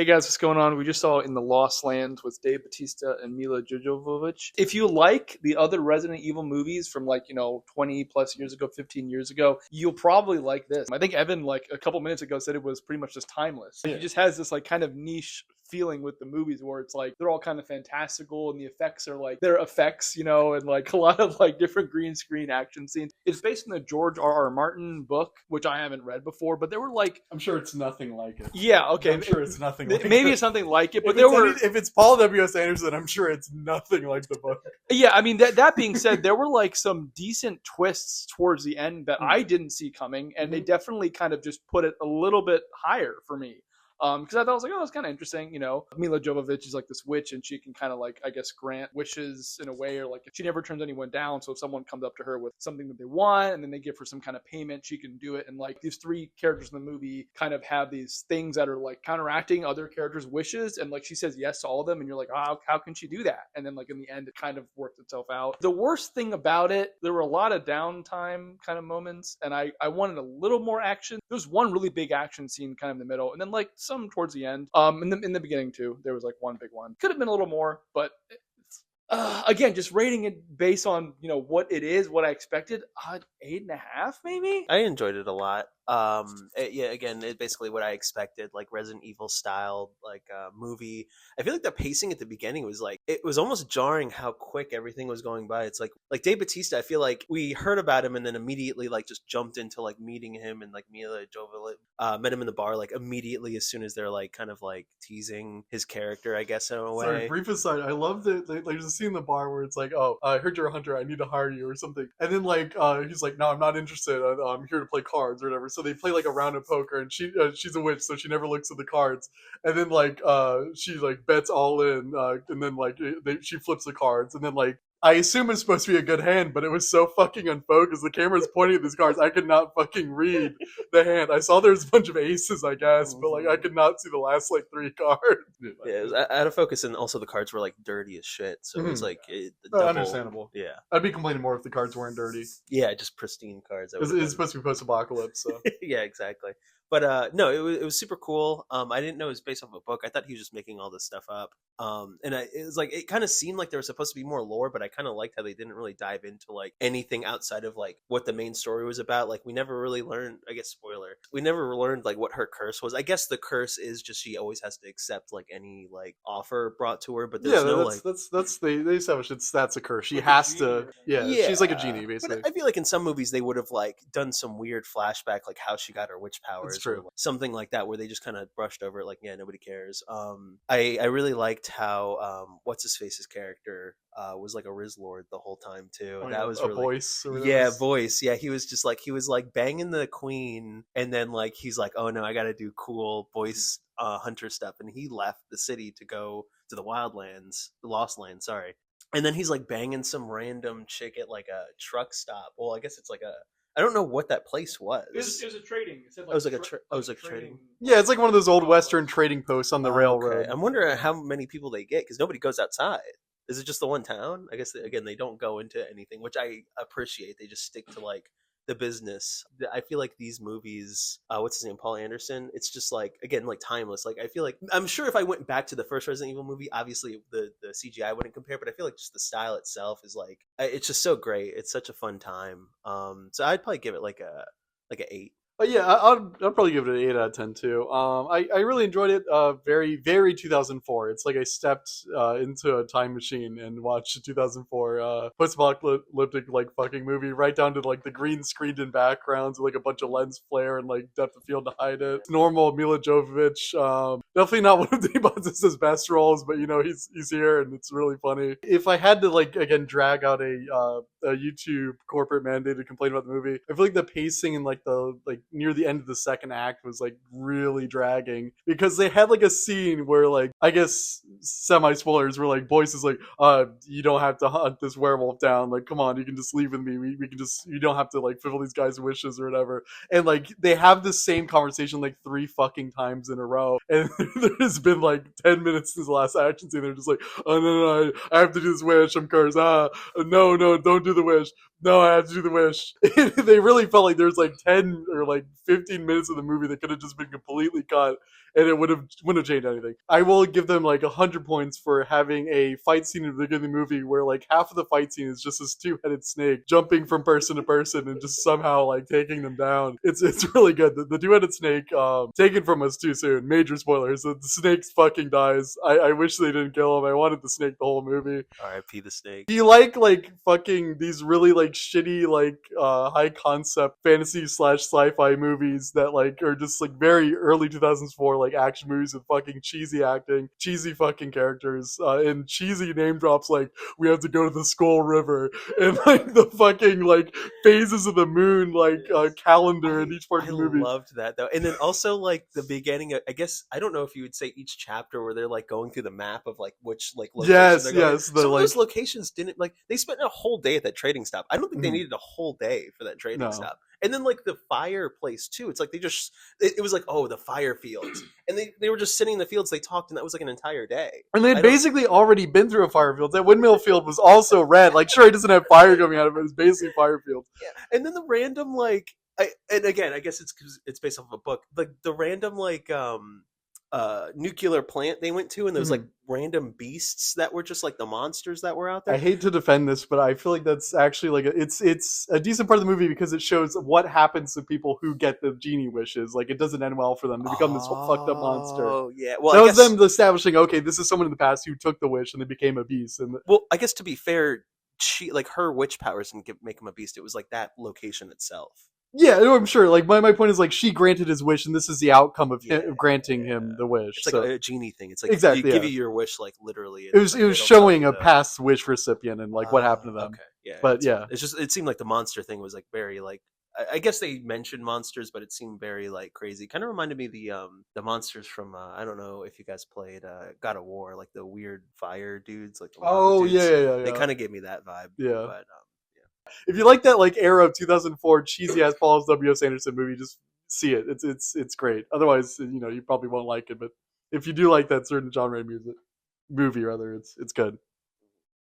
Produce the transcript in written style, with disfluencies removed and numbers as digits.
Hey guys, what's going on? We just saw In the Lost Lands with Dave Batista and Mila Jovovich. If you like the other Resident Evil movies from 20 plus years ago, 15 years ago, you'll probably like this. I think Evan a couple minutes ago said it was pretty much just timeless. He just has this kind of niche feeling with the movies where it's they're all kind of fantastical and the effects are they're effects, and a lot of different green screen action scenes. It's based on the George R.R. Martin book, which I haven't read before, but there were I'm sure it's nothing like it. Yeah, okay. I'm sure it's nothing like maybe it. It's something like it, but if it's Paul W.S. Anderson, I'm sure it's nothing like the book. Yeah, I mean, that being said, there were some decent twists towards the end that I didn't see coming, and they definitely kind of just put it a little bit higher for me. Because I thought, I was oh, that's kind of interesting. Mila Jovovich is this witch, and she can kind of I guess grant wishes in a way, or she never turns anyone down. So if someone comes up to her with something that they want, and then they give her some kind of payment, she can do it. And these three characters in the movie kind of have these things that are counteracting other characters' wishes, and she says yes to all of them, and you're oh, how can she do that? And then in the end, it kind of worked itself out. The worst thing about it, there were a lot of downtime kind of moments, and I wanted a little more action. There was one really big action scene kind of in the middle, and then some towards the end. In the beginning too, there was one big one. Could have been a little more, but again, just rating it based on what it is, what I expected. 8.5 maybe. I enjoyed it a lot. Again, it basically what I expected, Resident Evil style, movie. I feel the pacing at the beginning was it was almost jarring how quick everything was going by. It's like Dave Batista, I feel we heard about him and then immediately just jumped into meeting him, and Mila Jovovich met him in the bar immediately as soon as they're kind of teasing his character, I guess, in a way. Sorry, brief aside, I love that there's a scene in the bar where it's oh, I heard you're a hunter, I need to hire you or something, and then he's no, I'm not interested, I'm here to play cards or whatever. So they play a round of poker, and she's a witch, so she never looks at the cards. And then she bets all in, and then she flips the cards, and then I assume it's supposed to be a good hand, but it was so fucking unfocused. The camera's pointing at these cards. I could not fucking read the hand. I saw there's a bunch of aces, I guess, but I could not see the last 3 cards. Yeah, it was out of focus, and also the cards were dirty as shit. So it was double, understandable. Yeah, I'd be complaining more if the cards weren't dirty. Yeah, just pristine cards. It's supposed to be post-apocalypse, so yeah, exactly. But no, it was super cool. I didn't know it was based off a book. I thought he was just making all this stuff up. It was it kind of seemed like there was supposed to be more lore, but I kind of liked how they didn't really dive into anything outside of what the main story was about. We never really learned, I guess, spoiler, we never learned what her curse was. I guess the curse is just she always has to accept any offer brought to her, but there's that's they established that's a curse. She has to, she's like a genie basically. But I feel in some movies they would have done some weird flashback how she got her witch powers. True. Something like that, where they just kind of brushed over it, yeah, nobody cares. I really liked how what's his face's character was a Riz Lord the whole time too. That was really, voice. Voice. Yeah, he was just he was banging the queen, and then he's oh no, I got to do cool voice hunter stuff, and he left the city to go to the Lost Lands. Sorry, and then he's banging some random chick at a truck stop. Well, I guess it's I don't know what that place was. It was a trading. It said it was trading. Yeah, it's one of those old Western trading posts on the railroad. Okay. I'm wondering how many people they get, because nobody goes outside. Is it just the one town? I guess again they don't go into anything, which I appreciate. They just stick to the business. I feel these movies, what's his name, Paul Anderson, it's just again timeless. I feel I'm sure if I went back to the first Resident Evil movie, obviously the CGI wouldn't compare, but I feel just the style itself is it's just so great. It's such a fun time. So I'd probably give it a 8. Yeah, I'll probably give it an 8 out of 10 too. I really enjoyed it. Very, very 2004. It's I stepped into a time machine and watched a 2004 post-apocalyptic fucking movie, right down to the green screened in backgrounds with a bunch of lens flare and depth of field to hide it. Normal Mila Jovovich. Definitely not one of Dave Bautista's best roles, but he's here and it's really funny. If I had to again drag out a YouTube corporate mandated complaint about the movie, I feel the pacing and the near the end of the second act was really dragging, because they had a scene where I guess semi spoilers were Boyce is you don't have to hunt this werewolf down, come on, you can just leave with me, we can just, you don't have to fulfill these guys' wishes or whatever, and they have the same conversation 3 fucking times in a row, and there's been 10 minutes since the last action scene. They're just oh no, I have to do this wish, I'm cursed, no, don't do the wish. No, I have to do the wish. They really felt like there's like 10 or like 15 minutes of the movie that could have just been completely cut, and it wouldn't have changed anything. I will give them like 100 points for having a fight scene in the beginning of the movie where like half of the fight scene is just this two-headed snake jumping from person to person and just somehow like taking them down. It's really good. The two-headed snake, taken from us too soon. Major spoilers. The snake fucking dies. I wish they didn't kill him. I wanted the snake the whole movie. R.I.P. the snake. Do you like fucking these really like shitty like high concept fantasy / sci-fi movies that like are just like very early 2004 like action movies with fucking cheesy acting, cheesy fucking characters, and cheesy name drops like we have to go to the Skull River and like the fucking like phases of the moon like calendar in each part of the movie. I loved that though, and then also like the beginning. I guess I don't know if you would say each chapter where they're like going through the map of like which like locations they're going. Some of those locations didn't like they spent a whole day at that trading stop. I don't think they needed a whole day for that trading stop. And then like the fireplace too. It's like they just it was like, oh, the fire fields. And they were just sitting in the fields, they talked, and that was like an entire day. And they had basically already been through a fire field. That windmill field was also red. Like sure, it doesn't have fire coming out of it, it's basically fire fields. Yeah. And then the random like and again, I guess it's because it's based off of a book. Like the random like nuclear plant they went to, and those like random beasts that were just like the monsters that were out there. I hate to defend this, but I feel like that's actually like it's a decent part of the movie because it shows what happens to people who get the genie wishes. Like it doesesn't end well for them. They become this fucked up monster. Oh yeah, well that was them establishing. Okay, this is someone in the past who took the wish and they became a beast. And well, I guess to be fair, she like her witch powers didn't make him a beast. It was like that location itself. Yeah, I'm sure. Like my point is like she granted his wish, and this is the outcome of him granting him the wish. It's like a genie thing. It's like exactly, give you your wish, like literally. It was showing a past wish recipient and like what happened to them. Okay, yeah, but it's just it seemed like the monster thing was like very like I guess they mentioned monsters, but it seemed very like crazy. Kind of reminded me of the monsters from I don't know if you guys played God of War, like the weird fire dudes, like the dudes. Yeah. They kind of gave me that vibe. Yeah. But, if you like that like era of 2004 cheesy ass Paul W.S. Anderson movie, just see it. It's great. Otherwise, you probably won't like it. But if you do like that certain genre of movie, rather, it's good.